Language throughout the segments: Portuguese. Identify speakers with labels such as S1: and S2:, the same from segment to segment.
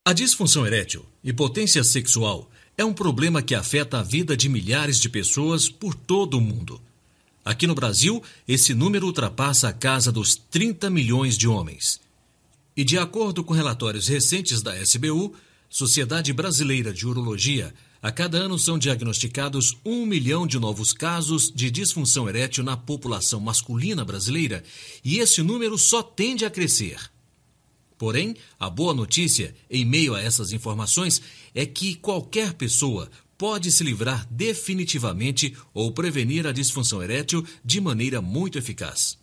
S1: A disfunção erétil, impotência sexual, é um problema que afeta a vida de milhares de pessoas por todo o mundo. Aqui no Brasil, esse número ultrapassa a casa dos 30 milhões de homens. E de acordo com relatórios recentes da SBU, Sociedade Brasileira de Urologia, a cada ano são diagnosticados 1 milhão de novos casos de disfunção erétil na população masculina brasileira, e esse número só tende a crescer. Porém, a boa notícia, em meio a essas informações, é que qualquer pessoa pode se livrar definitivamente ou prevenir a disfunção erétil de maneira muito eficaz.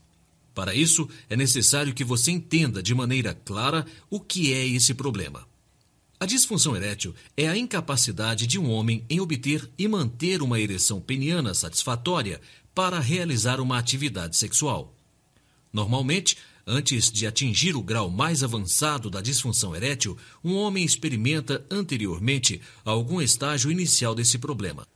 S1: Para isso, é necessário que você entenda de maneira clara o que é esse problema. A disfunção erétil é a incapacidade de um homem em obter e manter uma ereção peniana satisfatória para realizar uma atividade sexual. Normalmente, antes de atingir o grau mais avançado da disfunção erétil, um homem experimenta anteriormente algum estágio inicial desse problema.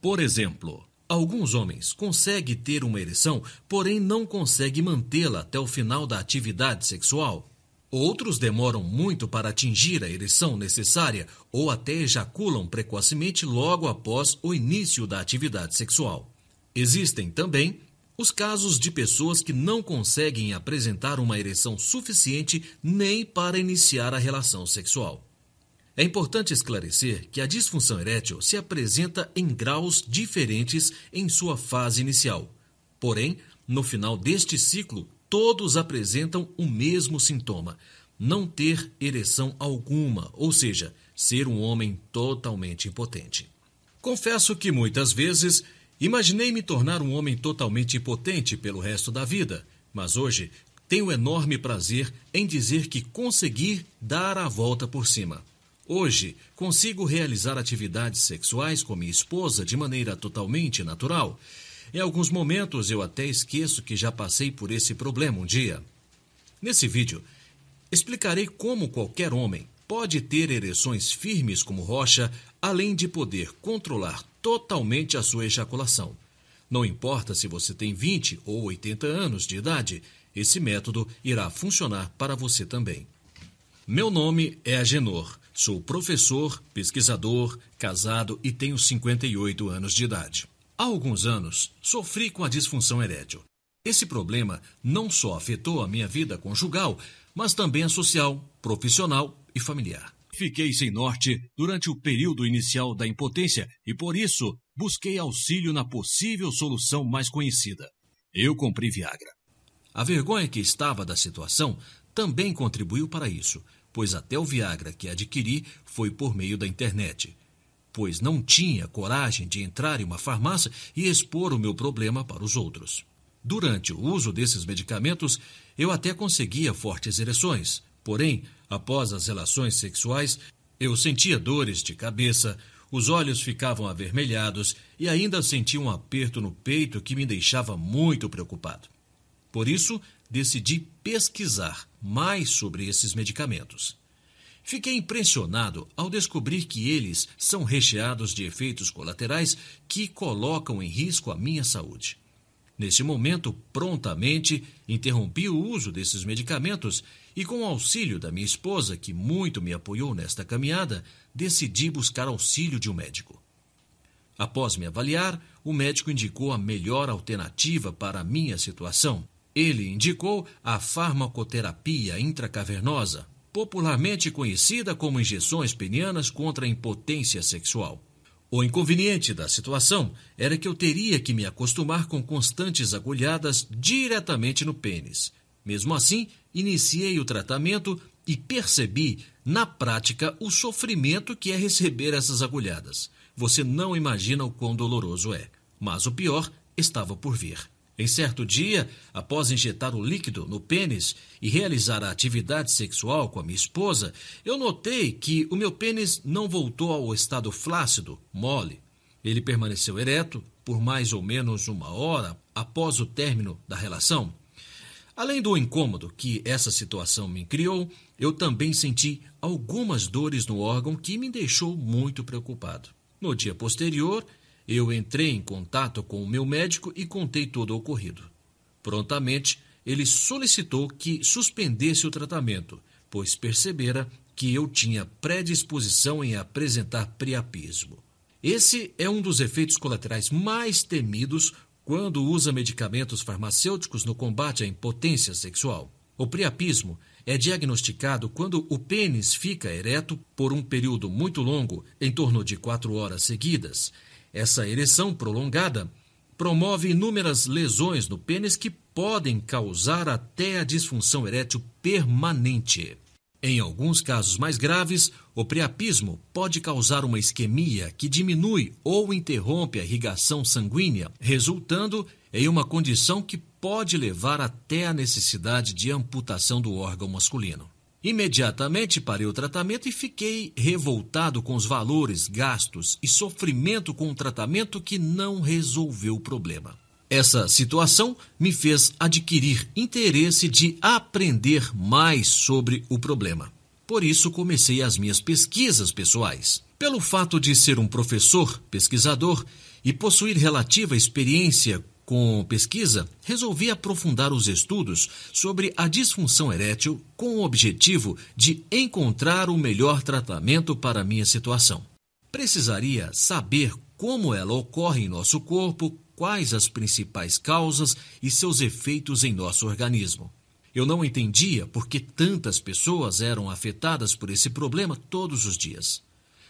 S1: Por exemplo, alguns homens conseguem ter uma ereção, porém não conseguem mantê-la até o final da atividade sexual. Outros demoram muito para atingir a ereção necessária ou até ejaculam precocemente logo após o início da atividade sexual. Existem também os casos de pessoas que não conseguem apresentar uma ereção suficiente nem para iniciar a relação sexual. É importante esclarecer que a disfunção erétil se apresenta em graus diferentes em sua fase inicial. Porém, no final deste ciclo, todos apresentam o mesmo sintoma: não ter ereção alguma, ou seja, ser um homem totalmente impotente. Confesso que muitas vezes imaginei me tornar um homem totalmente impotente pelo resto da vida, mas hoje tenho enorme prazer em dizer que consegui dar a volta por cima. Hoje consigo realizar atividades sexuais com minha esposa de maneira totalmente natural. Em alguns momentos eu até esqueço que já passei por esse problema um dia. Nesse vídeo, explicarei como qualquer homem pode ter ereções firmes como rocha, além de poder controlar totalmente a sua ejaculação. Não importa se você tem 20 ou 80 anos de idade, esse método irá funcionar para você também. Meu nome é Agenor, sou professor, pesquisador, casado e tenho 58 anos de idade. Há alguns anos, sofri com a disfunção erétil. Esse problema não só afetou a minha vida conjugal, mas também a social, profissional e familiar. Fiquei sem norte durante o período inicial da impotência e, por isso, busquei auxílio na possível solução mais conhecida. Eu comprei Viagra. A vergonha que estava da situação também contribuiu para isso, pois até o Viagra que adquiri foi por meio da internet, pois não tinha coragem de entrar em uma farmácia e expor o meu problema para os outros. Durante o uso desses medicamentos, eu até conseguia fortes ereções, porém, após as relações sexuais, eu sentia dores de cabeça, os olhos ficavam avermelhados e ainda sentia um aperto no peito que me deixava muito preocupado. Por isso, decidi pesquisar mais sobre esses medicamentos. Fiquei impressionado ao descobrir que eles são recheados de efeitos colaterais que colocam em risco a minha saúde. Nesse momento, prontamente, interrompi o uso desses medicamentos e, com o auxílio da minha esposa, que muito me apoiou nesta caminhada, decidi buscar auxílio de um médico. Após me avaliar, o médico indicou a melhor alternativa para a minha situação. Ele indicou a farmacoterapia intracavernosa, popularmente conhecida como injeções penianas contra a impotência sexual. O inconveniente da situação era que eu teria que me acostumar com constantes agulhadas diretamente no pênis. Mesmo assim, iniciei o tratamento e percebi, na prática, o sofrimento que é receber essas agulhadas. Você não imagina o quão doloroso é, mas o pior estava por vir. Em certo dia, após injetar o líquido no pênis e realizar a atividade sexual com a minha esposa, eu notei que o meu pênis não voltou ao estado flácido, mole. Ele permaneceu ereto por mais ou menos 1 hora após o término da relação. Além do incômodo que essa situação me criou, eu também senti algumas dores no órgão que me deixou muito preocupado. No dia posterior, eu entrei em contato com o meu médico e contei todo o ocorrido. Prontamente, ele solicitou que suspendesse o tratamento, pois percebera que eu tinha predisposição em apresentar priapismo. Esse é um dos efeitos colaterais mais temidos quando usa medicamentos farmacêuticos no combate à impotência sexual. O priapismo é diagnosticado quando o pênis fica ereto por um período muito longo, em torno de 4 horas seguidas. Essa ereção prolongada promove inúmeras lesões no pênis que podem causar até a disfunção erétil permanente. Em alguns casos mais graves, o priapismo pode causar uma isquemia que diminui ou interrompe a irrigação sanguínea, resultando em uma condição que pode levar até a necessidade de amputação do órgão masculino. Imediatamente parei o tratamento e fiquei revoltado com os valores, gastos e sofrimento com um tratamento que não resolveu o problema. Essa situação me fez adquirir interesse de aprender mais sobre o problema. Por isso, comecei as minhas pesquisas pessoais. Pelo fato de ser um professor, pesquisador e possuir relativa experiência com pesquisa, resolvi aprofundar os estudos sobre a disfunção erétil com o objetivo de encontrar o melhor tratamento para a minha situação. Precisaria saber como ela ocorre em nosso corpo, quais as principais causas e seus efeitos em nosso organismo. Eu não entendia por que tantas pessoas eram afetadas por esse problema todos os dias.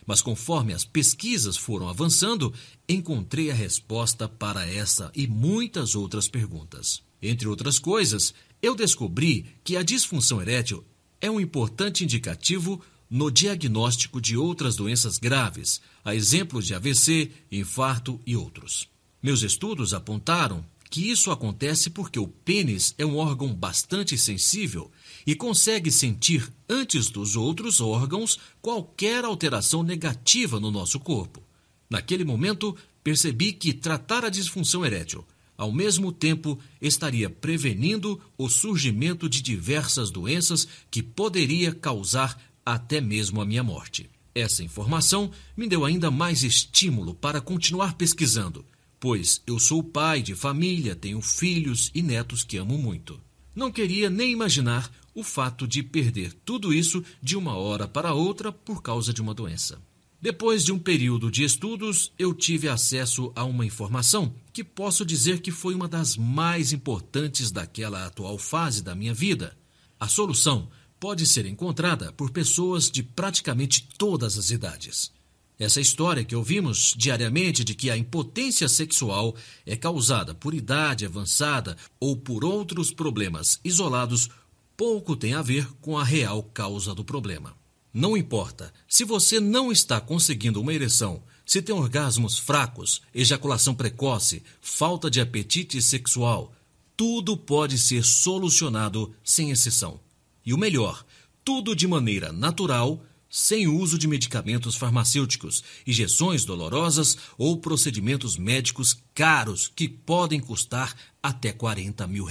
S1: Mas conforme as pesquisas foram avançando, encontrei a resposta para essa e muitas outras perguntas. Entre outras coisas, eu descobri que a disfunção erétil é um importante indicativo no diagnóstico de outras doenças graves, a exemplo de AVC, infarto e outros. Meus estudos apontaram que isso acontece porque o pênis é um órgão bastante sensível e consegue sentir antes dos outros órgãos qualquer alteração negativa no nosso corpo. Naquele momento, percebi que tratar a disfunção erétil, ao mesmo tempo, estaria prevenindo o surgimento de diversas doenças que poderia causar até mesmo a minha morte. Essa informação me deu ainda mais estímulo para continuar pesquisando, pois eu sou pai de família, tenho filhos e netos que amo muito. Não queria nem imaginar o fato de perder tudo isso de uma hora para outra por causa de uma doença. Depois de um período de estudos, eu tive acesso a uma informação que posso dizer que foi uma das mais importantes daquela atual fase da minha vida. A solução pode ser encontrada por pessoas de praticamente todas as idades. Essa história que ouvimos diariamente de que a impotência sexual é causada por idade avançada ou por outros problemas isolados pouco tem a ver com a real causa do problema. Não importa se você não está conseguindo uma ereção, se tem orgasmos fracos, ejaculação precoce, falta de apetite sexual, tudo pode ser solucionado sem exceção. E o melhor, tudo de maneira natural, sem uso de medicamentos farmacêuticos, injeções dolorosas ou procedimentos médicos caros que podem custar até R$40 mil.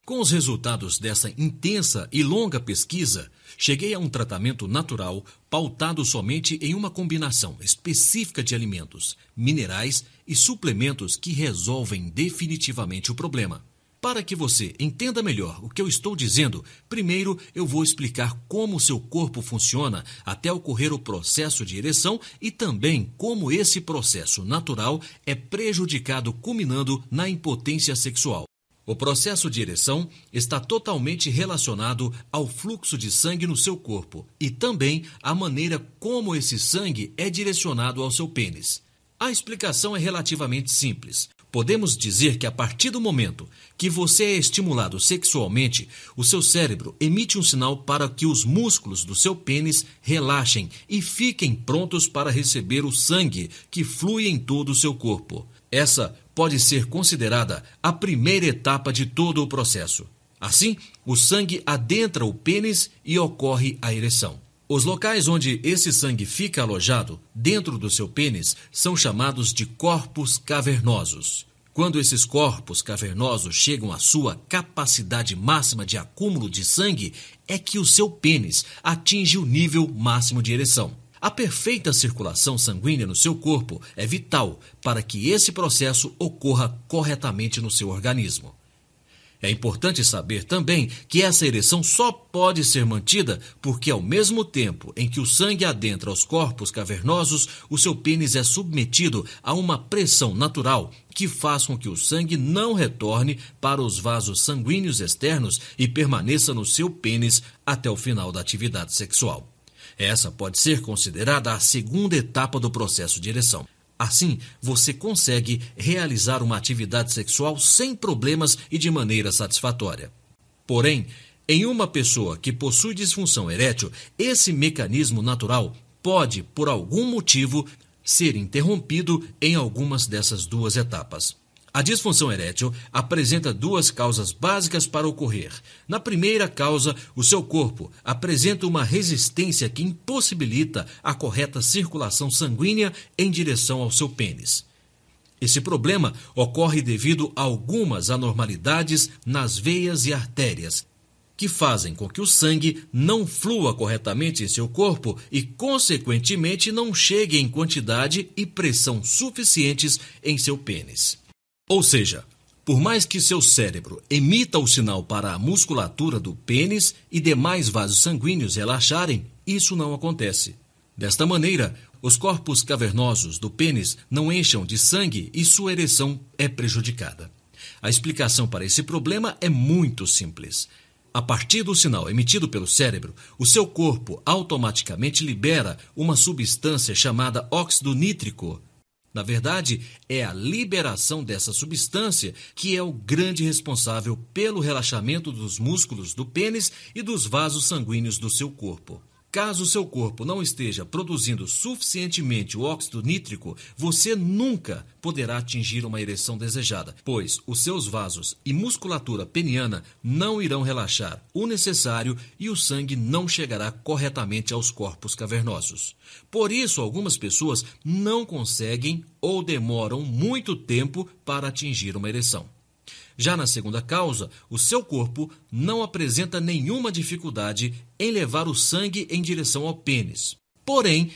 S1: Com os resultados dessa intensa e longa pesquisa, cheguei a um tratamento natural pautado somente em uma combinação específica de alimentos, minerais e suplementos que resolvem definitivamente o problema. Para que você entenda melhor o que eu estou dizendo, primeiro eu vou explicar como o seu corpo funciona até ocorrer o processo de ereção e também como esse processo natural é prejudicado culminando na impotência sexual. O processo de ereção está totalmente relacionado ao fluxo de sangue no seu corpo e também à maneira como esse sangue é direcionado ao seu pênis. A explicação é relativamente simples. Podemos dizer que a partir do momento que você é estimulado sexualmente, o seu cérebro emite um sinal para que os músculos do seu pênis relaxem e fiquem prontos para receber o sangue que flui em todo o seu corpo. Essa pode ser considerada a primeira etapa de todo o processo. Assim, o sangue adentra o pênis e ocorre a ereção. Os locais onde esse sangue fica alojado dentro do seu pênis são chamados de corpos cavernosos. Quando esses corpos cavernosos chegam à sua capacidade máxima de acúmulo de sangue, é que o seu pênis atinge o nível máximo de ereção. A perfeita circulação sanguínea no seu corpo é vital para que esse processo ocorra corretamente no seu organismo. É importante saber também que essa ereção só pode ser mantida porque, ao mesmo tempo em que o sangue adentra os corpos cavernosos, o seu pênis é submetido a uma pressão natural que faz com que o sangue não retorne para os vasos sanguíneos externos e permaneça no seu pênis até o final da atividade sexual. Essa pode ser considerada a segunda etapa do processo de ereção. Assim, você consegue realizar uma atividade sexual sem problemas e de maneira satisfatória. Porém, em uma pessoa que possui disfunção erétil, esse mecanismo natural pode, por algum motivo, ser interrompido em algumas dessas duas etapas. A disfunção erétil apresenta duas causas básicas para ocorrer. Na primeira causa, o seu corpo apresenta uma resistência que impossibilita a correta circulação sanguínea em direção ao seu pênis. Esse problema ocorre devido a algumas anormalidades nas veias e artérias, que fazem com que o sangue não flua corretamente em seu corpo e, consequentemente, não chegue em quantidade e pressão suficientes em seu pênis. Ou seja, por mais que seu cérebro emita o sinal para a musculatura do pênis e demais vasos sanguíneos relaxarem, isso não acontece. Desta maneira, os corpos cavernosos do pênis não enchem de sangue e sua ereção é prejudicada. A explicação para esse problema é muito simples. A partir do sinal emitido pelo cérebro, o seu corpo automaticamente libera uma substância chamada óxido nítrico. Na verdade, é a liberação dessa substância que é o grande responsável pelo relaxamento dos músculos do pênis e dos vasos sanguíneos do seu corpo. Caso o seu corpo não esteja produzindo suficientemente o óxido nítrico, você nunca poderá atingir uma ereção desejada, pois os seus vasos e musculatura peniana não irão relaxar o necessário e o sangue não chegará corretamente aos corpos cavernosos. Por isso, algumas pessoas não conseguem ou demoram muito tempo para atingir uma ereção. Já na segunda causa, o seu corpo não apresenta nenhuma dificuldade em levar o sangue em direção ao pênis. Porém,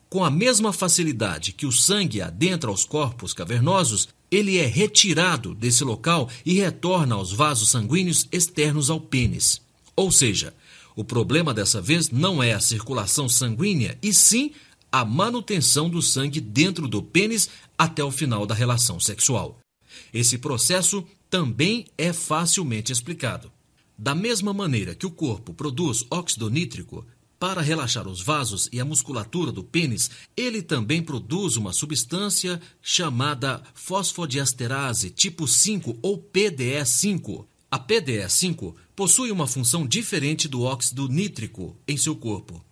S1: com a mesma facilidade que o sangue adentra aos corpos cavernosos, ele é retirado desse local e retorna aos vasos sanguíneos externos ao pênis. Ou seja, o problema dessa vez não é a circulação sanguínea, e sim a manutenção do sangue dentro do pênis até o final da relação sexual. Esse processo também é facilmente explicado. Da mesma maneira que o corpo produz óxido nítrico para relaxar os vasos e a musculatura do pênis, ele também produz uma substância chamada fosfodiesterase tipo 5 ou PDE5. A PDE5 possui uma função diferente do óxido nítrico em seu corpo.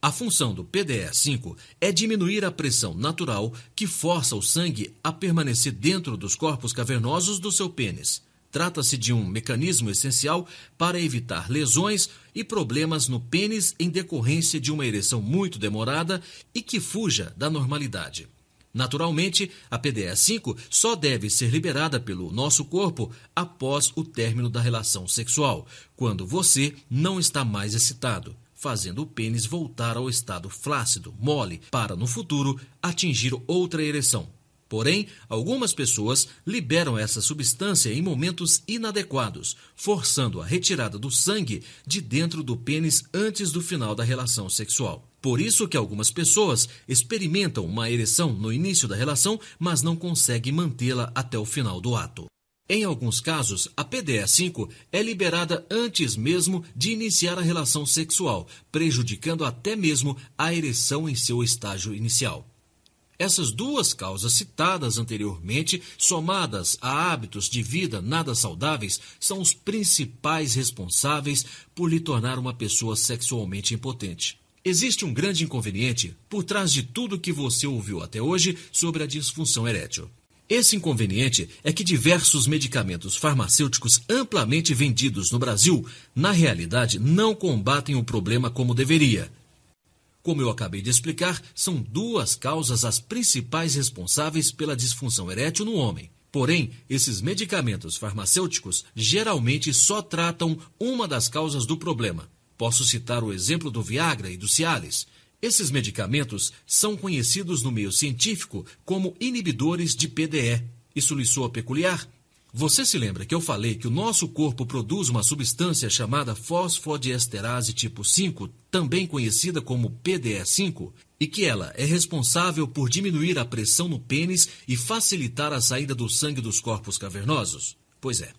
S1: A função do PDE5 é diminuir a pressão natural que força o sangue a permanecer dentro dos corpos cavernosos do seu pênis. Trata-se de um mecanismo essencial para evitar lesões e problemas no pênis em decorrência de uma ereção muito demorada e que fuja da normalidade. Naturalmente, a PDE5 só deve ser liberada pelo nosso corpo após o término da relação sexual, quando você não está mais excitado, fazendo o pênis voltar ao estado flácido, mole, para no futuro atingir outra ereção. Porém, algumas pessoas liberam essa substância em momentos inadequados, forçando a retirada do sangue de dentro do pênis antes do final da relação sexual. Por isso que algumas pessoas experimentam uma ereção no início da relação, mas não conseguem mantê-la até o final do ato. Em alguns casos, a PDE5 é liberada antes mesmo de iniciar a relação sexual, prejudicando até mesmo a ereção em seu estágio inicial. Essas duas causas citadas anteriormente, somadas a hábitos de vida nada saudáveis, são os principais responsáveis por lhe tornar uma pessoa sexualmente impotente. Existe um grande inconveniente por trás de tudo que você ouviu até hoje sobre a disfunção erétil. Esse inconveniente é que diversos medicamentos farmacêuticos amplamente vendidos no Brasil, na realidade, não combatem o problema como deveria. Como eu acabei de explicar, são duas causas as principais responsáveis pela disfunção erétil no homem. Porém, esses medicamentos farmacêuticos geralmente só tratam uma das causas do problema. Posso citar o exemplo do Viagra e do Cialis. Esses medicamentos são conhecidos no meio científico como inibidores de PDE. Isso lhe soa peculiar? Você se lembra que eu falei que o nosso corpo produz uma substância chamada fosfodiesterase tipo 5, também conhecida como PDE5, e que ela é responsável por diminuir a pressão no pênis e facilitar a saída do sangue dos corpos cavernosos? Pois é.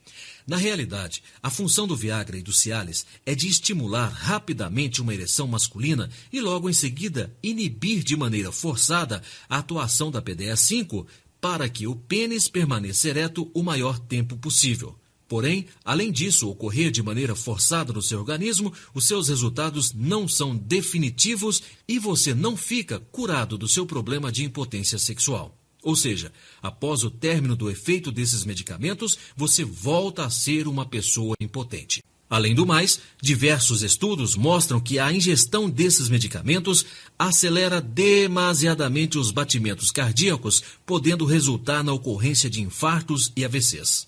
S1: Na realidade, a função do Viagra e do Cialis é de estimular rapidamente uma ereção masculina e logo em seguida inibir de maneira forçada a atuação da PDE5 para que o pênis permaneça ereto o maior tempo possível. Porém, além disso ocorrer de maneira forçada no seu organismo, os seus resultados não são definitivos e você não fica curado do seu problema de impotência sexual. Ou seja, após o término do efeito desses medicamentos, você volta a ser uma pessoa impotente. Além do mais, diversos estudos mostram que a ingestão desses medicamentos acelera demasiadamente os batimentos cardíacos, podendo resultar na ocorrência de infartos e AVCs.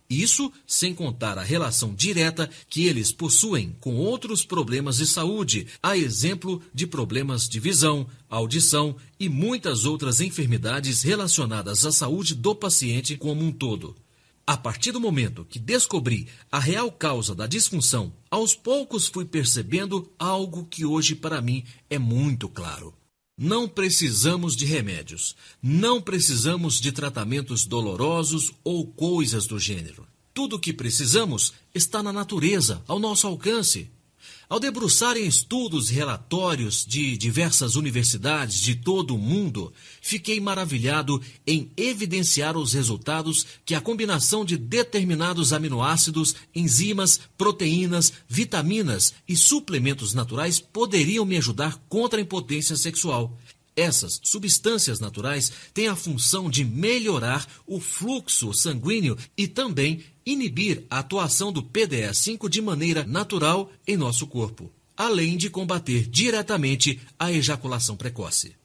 S1: Isso sem contar a relação direta que eles possuem com outros problemas de saúde, a exemplo de problemas de visão, audição e muitas outras enfermidades relacionadas à saúde do paciente como um todo. A partir do momento que descobri a real causa da disfunção, aos poucos fui percebendo algo que hoje para mim é muito claro. Não precisamos de remédios, não precisamos de tratamentos dolorosos ou coisas do gênero. Tudo o que precisamos está na natureza, ao nosso alcance. Ao debruçar em estudos e relatórios de diversas universidades de todo o mundo, fiquei maravilhado em evidenciar os resultados que a combinação de determinados aminoácidos, enzimas, proteínas, vitaminas e suplementos naturais poderiam me ajudar contra a impotência sexual. Essas substâncias naturais têm a função de melhorar o fluxo sanguíneo e também inibir a atuação do PDE5 de maneira natural em nosso corpo, além de combater diretamente a ejaculação precoce.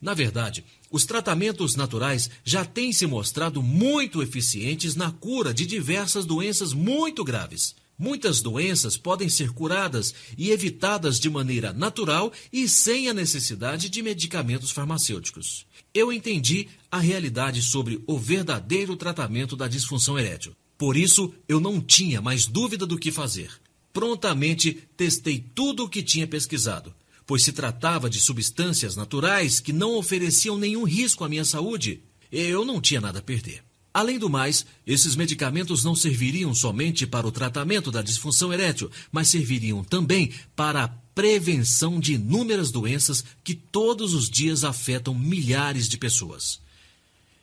S1: Na verdade, os tratamentos naturais já têm se mostrado muito eficientes na cura de diversas doenças muito graves. Muitas doenças podem ser curadas e evitadas de maneira natural e sem a necessidade de medicamentos farmacêuticos. Eu entendi a realidade sobre o verdadeiro tratamento da disfunção erétil. Por isso, eu não tinha mais dúvida do que fazer. Prontamente, testei tudo o que tinha pesquisado, pois se tratava de substâncias naturais que não ofereciam nenhum risco à minha saúde. Eu não tinha nada a perder. Além do mais, esses medicamentos não serviriam somente para o tratamento da disfunção erétil, mas serviriam também para a prevenção de inúmeras doenças que todos os dias afetam milhares de pessoas.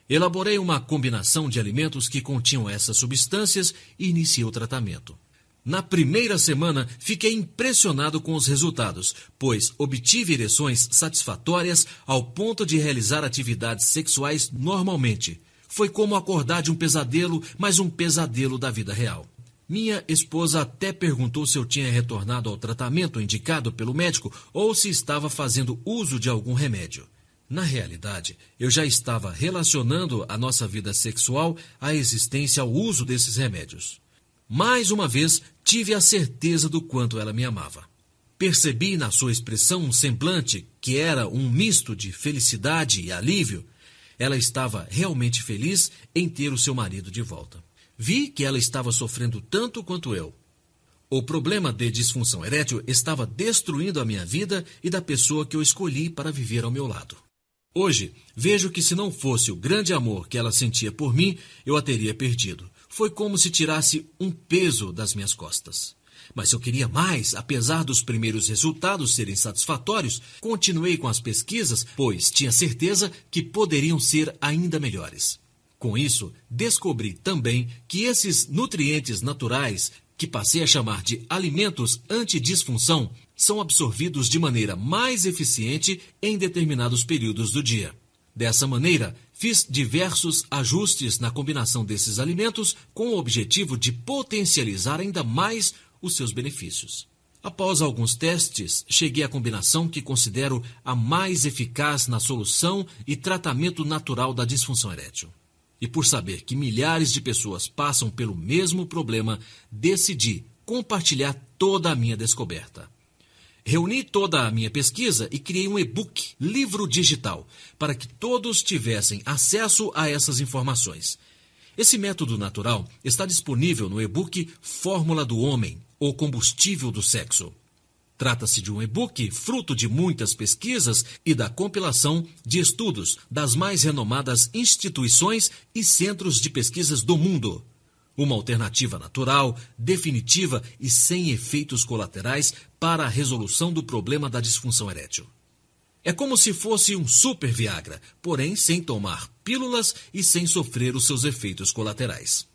S1: Elaborei uma combinação de alimentos que continham essas substâncias e iniciei o tratamento. Na primeira semana, fiquei impressionado com os resultados, pois obtive ereções satisfatórias ao ponto de realizar atividades sexuais normalmente. Foi como acordar de um pesadelo, mas um pesadelo da vida real. Minha esposa até perguntou se eu tinha retornado ao tratamento indicado pelo médico ou se estava fazendo uso de algum remédio. Na realidade, eu já estava relacionando a nossa vida sexual à existência ao uso desses remédios. Mais uma vez, tive a certeza do quanto ela me amava. Percebi na sua expressão um semblante que era um misto de felicidade e alívio. Ela estava realmente feliz em ter o seu marido de volta. Vi que ela estava sofrendo tanto quanto eu. O problema de disfunção erétil estava destruindo a minha vida e da pessoa que eu escolhi para viver ao meu lado. Hoje, vejo que se não fosse o grande amor que ela sentia por mim, eu a teria perdido. Foi como se tirasse um peso das minhas costas. Mas eu queria mais, apesar dos primeiros resultados serem satisfatórios, continuei com as pesquisas, pois tinha certeza que poderiam ser ainda melhores. Com isso, descobri também que esses nutrientes naturais, que passei a chamar de alimentos antidisfunção, são absorvidos de maneira mais eficiente em determinados períodos do dia. Dessa maneira, fiz diversos ajustes na combinação desses alimentos com o objetivo de potencializar ainda mais os seus benefícios. Após alguns testes, cheguei à combinação que considero a mais eficaz na solução e tratamento natural da disfunção erétil. E por saber que milhares de pessoas passam pelo mesmo problema, decidi compartilhar toda a minha descoberta. Reuni toda a minha pesquisa e criei um e-book, livro digital, para que todos tivessem acesso a essas informações. Esse método natural está disponível no e-book Fórmula do Homem, ou Combustível do Sexo. Trata-se de um e-book fruto de muitas pesquisas e da compilação de estudos das mais renomadas instituições e centros de pesquisas do mundo. Uma alternativa natural, definitiva e sem efeitos colaterais para a resolução do problema da disfunção erétil. É como se fosse um super Viagra, porém sem tomar pílulas e sem sofrer os seus efeitos colaterais.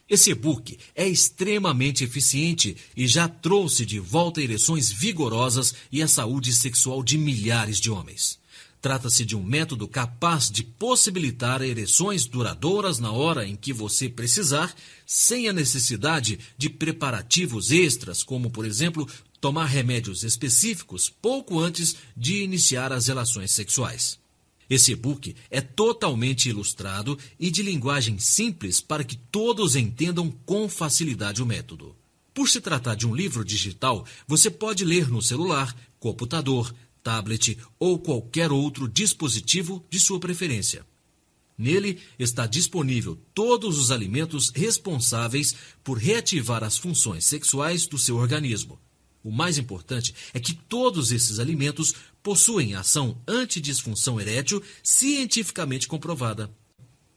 S1: Esse e-book é extremamente eficiente e já trouxe de volta ereções vigorosas e a saúde sexual de milhares de homens. Trata-se de um método capaz de possibilitar ereções duradouras na hora em que você precisar, sem a necessidade de preparativos extras, como, por exemplo, tomar remédios específicos pouco antes de iniciar as relações sexuais. Esse e-book é totalmente ilustrado e de linguagem simples para que todos entendam com facilidade o método. Por se tratar de um livro digital, você pode ler no celular, computador, tablet ou qualquer outro dispositivo de sua preferência. Nele está disponível todos os alimentos responsáveis por reativar as funções sexuais do seu organismo. O mais importante é que todos esses alimentos possuem ação antidisfunção erétil cientificamente comprovada.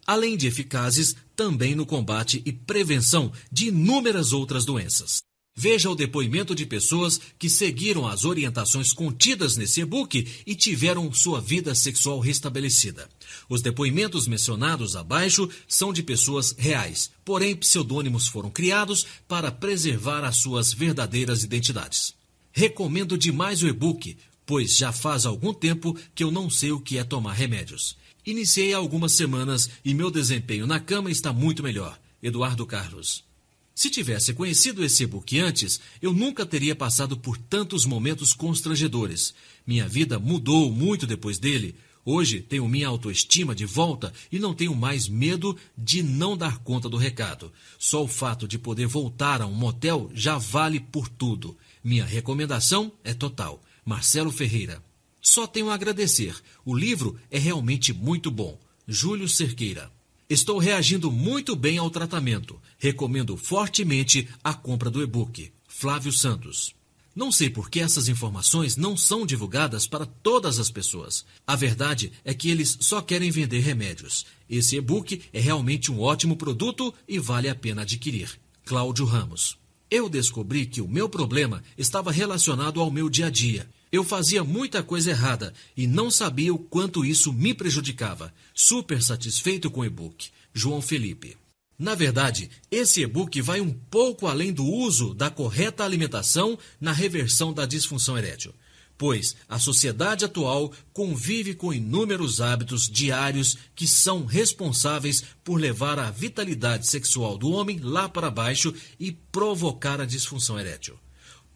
S1: Além de eficazes também no combate e prevenção de inúmeras outras doenças. Veja o depoimento de pessoas que seguiram as orientações contidas nesse e-book e tiveram sua vida sexual restabelecida. Os depoimentos mencionados abaixo são de pessoas reais, porém pseudônimos foram criados para preservar as suas verdadeiras identidades. Recomendo demais o e-book, pois já faz algum tempo que eu não sei o que é tomar remédios. Iniciei há algumas semanas e meu desempenho na cama está muito melhor. Eduardo Carlos. Se tivesse conhecido esse e-book antes, eu nunca teria passado por tantos momentos constrangedores. Minha vida mudou muito depois dele. Hoje tenho minha autoestima de volta e não tenho mais medo de não dar conta do recado. Só o fato de poder voltar a um motel já vale por tudo. Minha recomendação é total. Marcelo Ferreira. Só tenho a agradecer. O livro é realmente muito bom. Júlio Cerqueira. Estou reagindo muito bem ao tratamento. Recomendo fortemente a compra do e-book. Flávio Santos. Não sei por que essas informações não são divulgadas para todas as pessoas. A verdade é que eles só querem vender remédios. Esse e-book é realmente um ótimo produto e vale a pena adquirir. Cláudio Ramos. Eu descobri que o meu problema estava relacionado ao meu dia a dia. Eu fazia muita coisa errada e não sabia o quanto isso me prejudicava. Super satisfeito com o e-book. João Felipe. Na verdade, esse e-book vai um pouco além do uso da correta alimentação na reversão da disfunção erétil, pois a sociedade atual convive com inúmeros hábitos diários que são responsáveis por levar a vitalidade sexual do homem lá para baixo e provocar a disfunção erétil.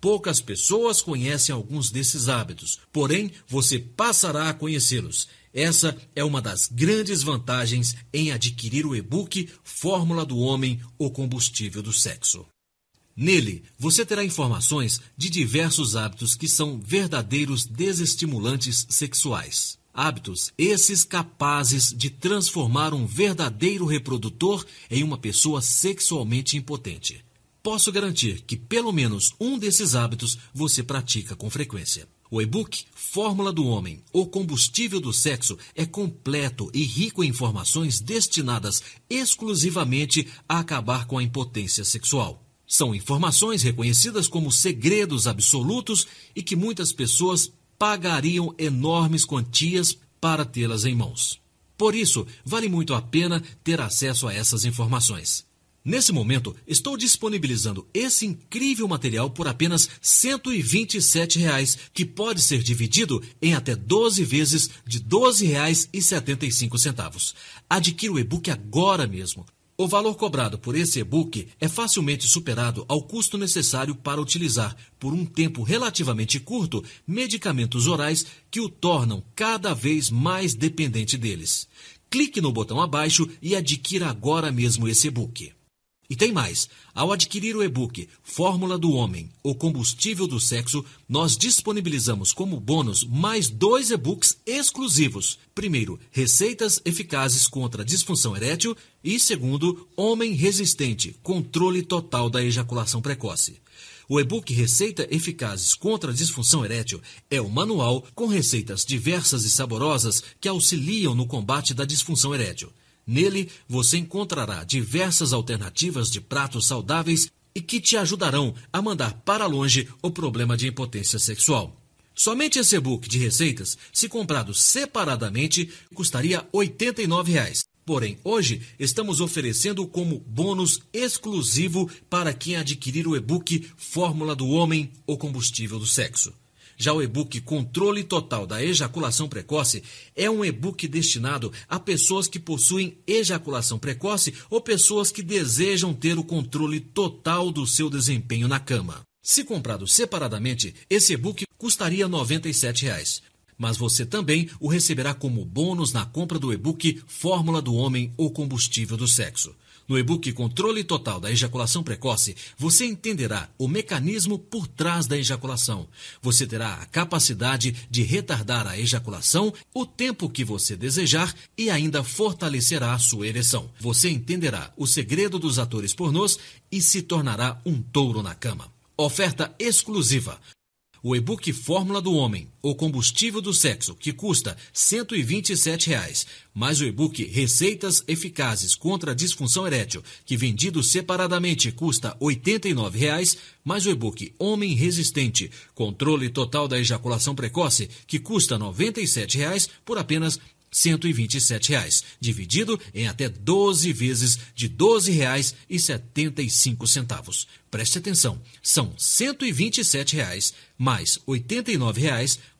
S1: Poucas pessoas conhecem alguns desses hábitos, porém você passará a conhecê-los. Essa é uma das grandes vantagens em adquirir o e-book Fórmula do Homem, o Combustível do Sexo. Nele, você terá informações de diversos hábitos que são verdadeiros desestimulantes sexuais. Hábitos esses capazes de transformar um verdadeiro reprodutor em uma pessoa sexualmente impotente. Posso garantir que pelo menos um desses hábitos você pratica com frequência. O e-book Fórmula do Homem, o Combustível do Sexo, é completo e rico em informações destinadas exclusivamente a acabar com a impotência sexual. São informações reconhecidas como segredos absolutos e que muitas pessoas pagariam enormes quantias para tê-las em mãos. Por isso, vale muito a pena ter acesso a essas informações. Nesse momento, estou disponibilizando esse incrível material por apenas R$ 127,00, que pode ser dividido em até 12 vezes de R$ 12,75. Adquira o e-book agora mesmo. O valor cobrado por esse e-book é facilmente superado ao custo necessário para utilizar, por um tempo relativamente curto, medicamentos orais que o tornam cada vez mais dependente deles. Clique no botão abaixo e adquira agora mesmo esse e-book. E tem mais, ao adquirir o e-book Fórmula do Homem, o combustível do sexo, nós disponibilizamos como bônus mais 2 e-books exclusivos. Primeiro, Receitas Eficazes contra a Disfunção Erétil e segundo, Homem Resistente, Controle Total da Ejaculação Precoce. O e-book Receita Eficazes contra a Disfunção Erétil é um manual com receitas diversas e saborosas que auxiliam no combate da disfunção erétil. Nele, você encontrará diversas alternativas de pratos saudáveis e que te ajudarão a mandar para longe o problema de impotência sexual. Somente esse e-book de receitas, se comprado separadamente, custaria R$ 89. Porém, hoje estamos oferecendo como bônus exclusivo para quem adquirir o e-book Fórmula do Homem, o combustível do sexo. Já o e-book Controle Total da Ejaculação Precoce é um e-book destinado a pessoas que possuem ejaculação precoce ou pessoas que desejam ter o controle total do seu desempenho na cama. Se comprado separadamente, esse e-book custaria R$ 97. Mas você também o receberá como bônus na compra do e-book Fórmula do Homem, o combustível do sexo. No e-book Controle Total da Ejaculação Precoce, você entenderá o mecanismo por trás da ejaculação. Você terá a capacidade de retardar a ejaculação o tempo que você desejar e ainda fortalecerá a sua ereção. Você entenderá o segredo dos atores pornôs e se tornará um touro na cama. Oferta exclusiva. O e-book Fórmula do Homem, o combustível do sexo, que custa R$ 127, mais o e-book Receitas Eficazes contra a Disfunção Erétil, que vendido separadamente custa R$ 89, mais o e-book Homem Resistente, Controle Total da Ejaculação Precoce, que custa R$ 97 por apenas R$ 127, dividido em até 12 vezes de R$ 12,75. Preste atenção, são R$ 127 mais R$ 89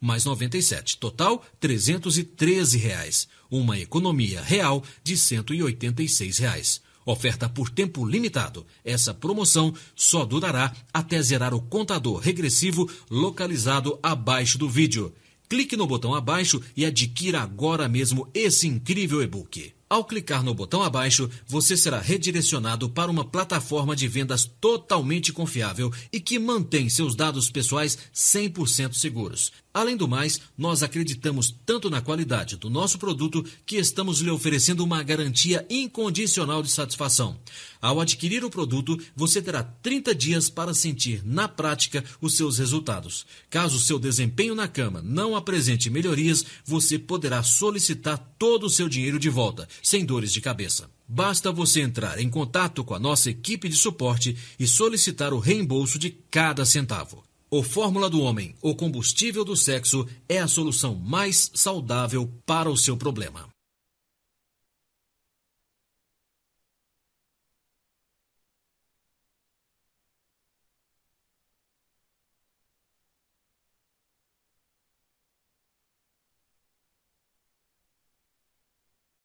S1: mais R$ 97, total R$ 313, uma economia real de R$ 186. Oferta por tempo limitado. Essa promoção só durará até zerar o contador regressivo localizado abaixo do vídeo. Clique no botão abaixo e adquira agora mesmo esse incrível e-book. Ao clicar no botão abaixo, você será redirecionado para uma plataforma de vendas totalmente confiável e que mantém seus dados pessoais 100% seguros. Além do mais, nós acreditamos tanto na qualidade do nosso produto que estamos lhe oferecendo uma garantia incondicional de satisfação. Ao adquirir o produto, você terá 30 dias para sentir na prática os seus resultados. Caso seu desempenho na cama não apresente melhorias, você poderá solicitar todo o seu dinheiro de volta, sem dores de cabeça. Basta você entrar em contato com a nossa equipe de suporte e solicitar o reembolso de cada centavo. O Fórmula do Homem, o combustível do sexo, é a solução mais saudável para o seu problema.